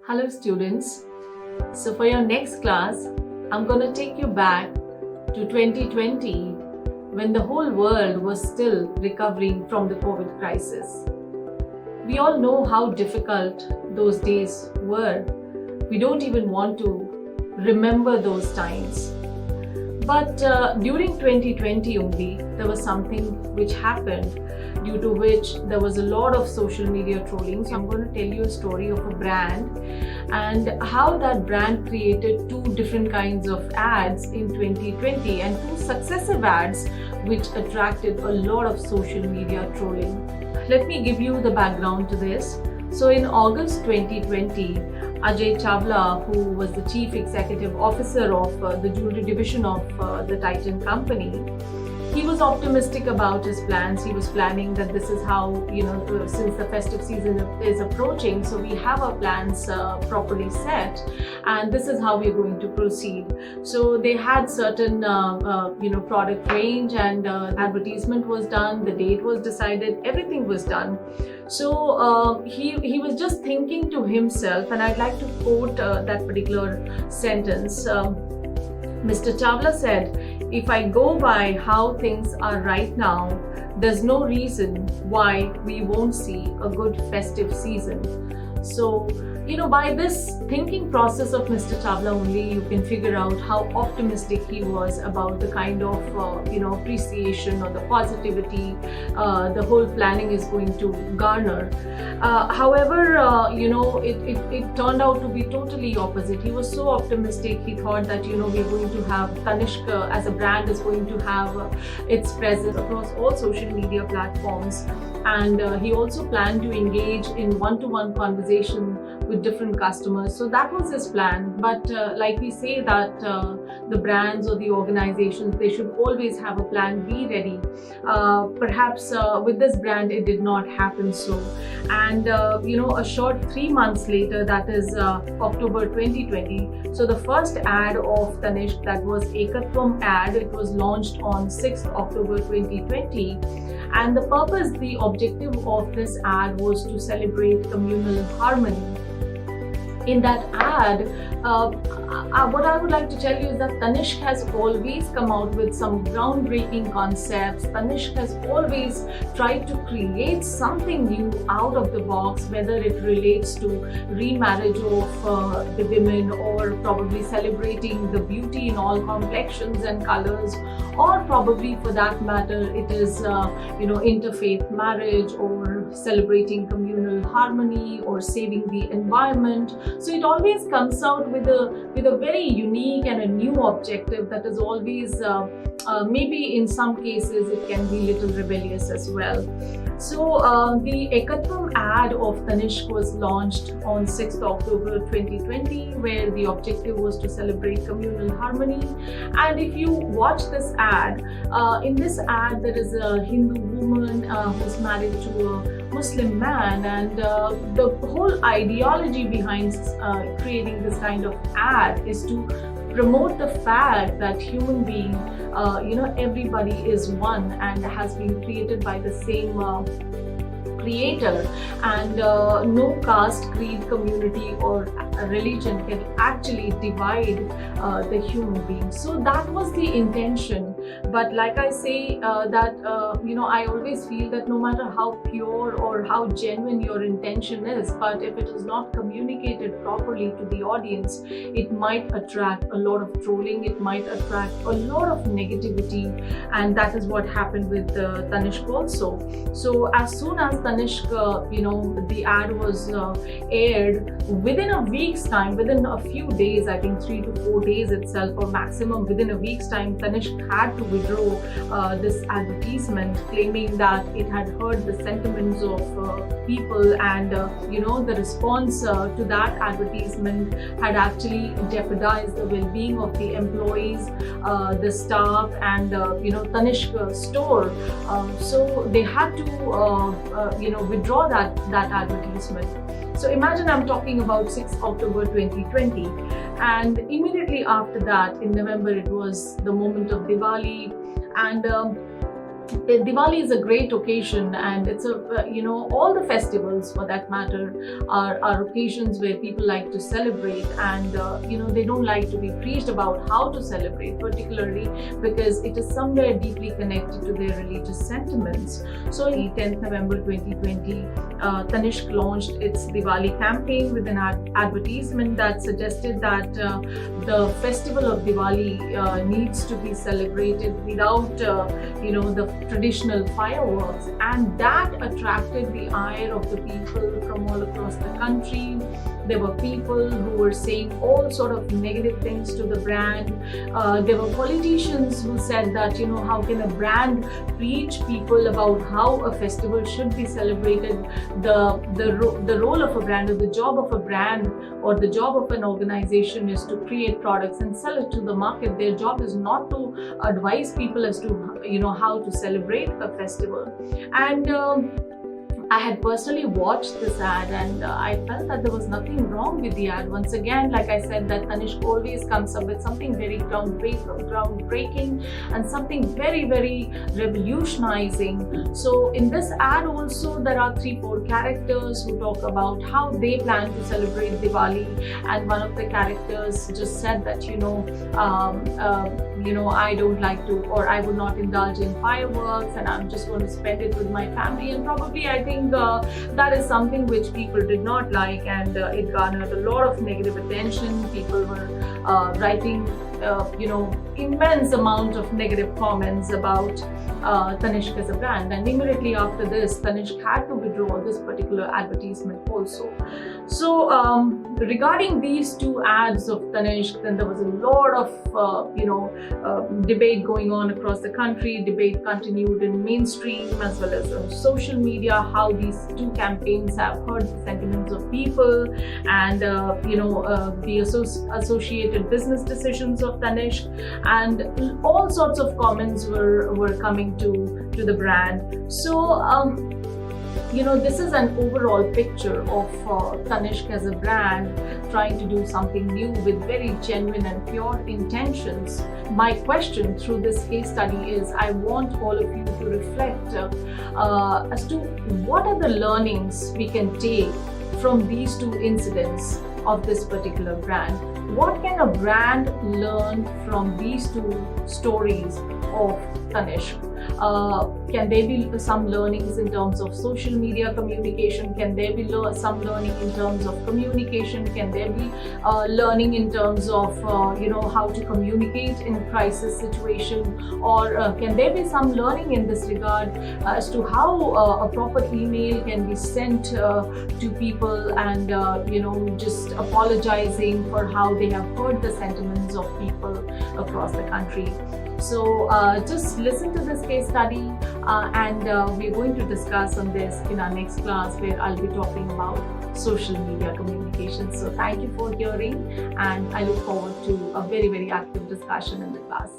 Hello students. So for your next class, I'm going to take you back to 2020 when the whole world was still recovering from the COVID crisis. We all know how difficult those days were. We don't even want to remember those times. But during 2020 only, there was something which happened due to which there was a lot of social media trolling. So I'm going to tell you a story of a brand and how that brand created two different kinds of ads in 2020 and two successive ads which attracted a lot of social media trolling. Let me give you the background to this. So in August 2020, Ajay Chawla, who was the Chief Executive Officer of the jewelry division of the Titan company, he was optimistic about his plans. He was planning that this is how, since the festive season is approaching, so we have our plans properly set and this is how we're going to proceed. So they had certain, product range and advertisement was done, the date was decided, everything was done. So he was just thinking to himself, and I'd like to quote that particular sentence. Mr. Chawla said, "If I go by how things are right now, there's no reason why we won't see a good festive season." So, by this thinking process of Mr. Chawla only, you can figure out how optimistic he was about the kind of, appreciation or the positivity the whole planning is going to garner. However, it turned out to be totally opposite. He was so optimistic. He thought that, we're going to have Tanishq as a brand is going to have its presence across all social media platforms. And he also planned to engage in one-to-one conversation with different customers. So that was his plan. But like we say that the brands or the organizations, they should always have a plan B ready. Perhaps with this brand, it did not happen so. And, a short 3 months later, that is October 2020. So the first ad of Tanishq, that was Ekatvam ad, it was launched on 6th October 2020. And the objective of this ad was to celebrate communal harmony. In that ad, what I would like to tell you is that Tanishq has always come out with some groundbreaking concepts. Tanishq has always tried to create something new out of the box, whether it relates to remarriage of the women, or probably celebrating the beauty in all complexions and colors, or probably for that matter, it is interfaith marriage, or celebrating communal harmony, or saving the environment. So it always comes out with a very unique and a new objective that is always maybe in some cases it can be little rebellious as well. So the Ekatvam ad of Tanishq was launched on 6th October 2020, where the objective was to celebrate communal harmony. And if you watch this ad, in this ad there is a Hindu woman who's married to a Muslim man, and the whole ideology behind creating this kind of ad is to promote the fact that human being, everybody is one and has been created by the same creator, and no caste, creed, community or religion can actually divide the human being. So that was the intention. But like I say, I always feel that no matter how pure or how genuine your intention is, but if it is not communicated properly to the audience, it might attract a lot of trolling, it might attract a lot of negativity, and that is what happened with Tanishq also. So as soon as Tanishq, the ad was aired, within a week's time, within a few days, I think 3 to 4 days itself, or maximum within a week's time, Tanishq had to withdraw this advertisement, claiming that it had hurt the sentiments of people, and the response to that advertisement had actually jeopardized the well-being of the employees, the staff, and Tanishq store. So they had to withdraw that advertisement. So imagine I'm talking about 6th October 2020, and immediately after that, in November, it was the moment of Diwali, and Diwali is a great occasion, and it's all the festivals for that matter are occasions where people like to celebrate, and they don't like to be preached about how to celebrate, particularly because it is somewhere deeply connected to their religious sentiments. So, on 10th November 2020, Tanishq launched its Diwali campaign with an advertisement that suggested that the festival of Diwali needs to be celebrated without the traditional fireworks, and that attracted the ire of the people from all across the country. There were people who were saying all sort of negative things to the brand. There were politicians who said that, how can a brand preach people about how a festival should be celebrated? The role of a brand, or the job of a brand, or the job of an organization is to create products and sell it to the market. Their job is not to advise people as to how to celebrate a festival. And I had personally watched this ad, and I felt that there was nothing wrong with the ad. Once again, like I said, that Tanishq always comes up with something very groundbreaking and something very, very revolutionizing. So in this ad also, there are 3-4 characters who talk about how they plan to celebrate Diwali, and one of the characters just said that I don't like to, or I would not indulge in fireworks, and I'm just going to spend it with my family. And probably I think that is something which people did not like, and it garnered a lot of negative attention. People were writing immense amount of negative comments about Tanishq as a brand, and immediately after this, Tanishq had to withdraw this particular advertisement also. So regarding these two ads of Tanishq, then there was a lot of debate going on across the country. Debate continued in mainstream as well as on social media, how these two campaigns have hurt the sentiments of people, and the associated business decisions of Tanishq, and all sorts of comments were coming to the brand. So this is an overall picture of Tanishq as a brand trying to do something new with very genuine and pure intentions. My question through this case study is, I want all of you to reflect as to what are the learnings we can take from these two incidents of this particular brand. What can a brand learn from these two stories of Tanishq? Can there be some learnings in terms of social media communication? Can there be some learning in terms of communication? Can there be learning in terms of how to communicate in a crisis situation? Or can there be some learning in this regard as to how a proper email can be sent to people, and just apologizing for how they have hurt the sentiments of people across the country? So just listen to this case study, and we're going to discuss on this in our next class, where I'll be talking about social media communication. So thank you for hearing, and I look forward to a very, very active discussion in the class.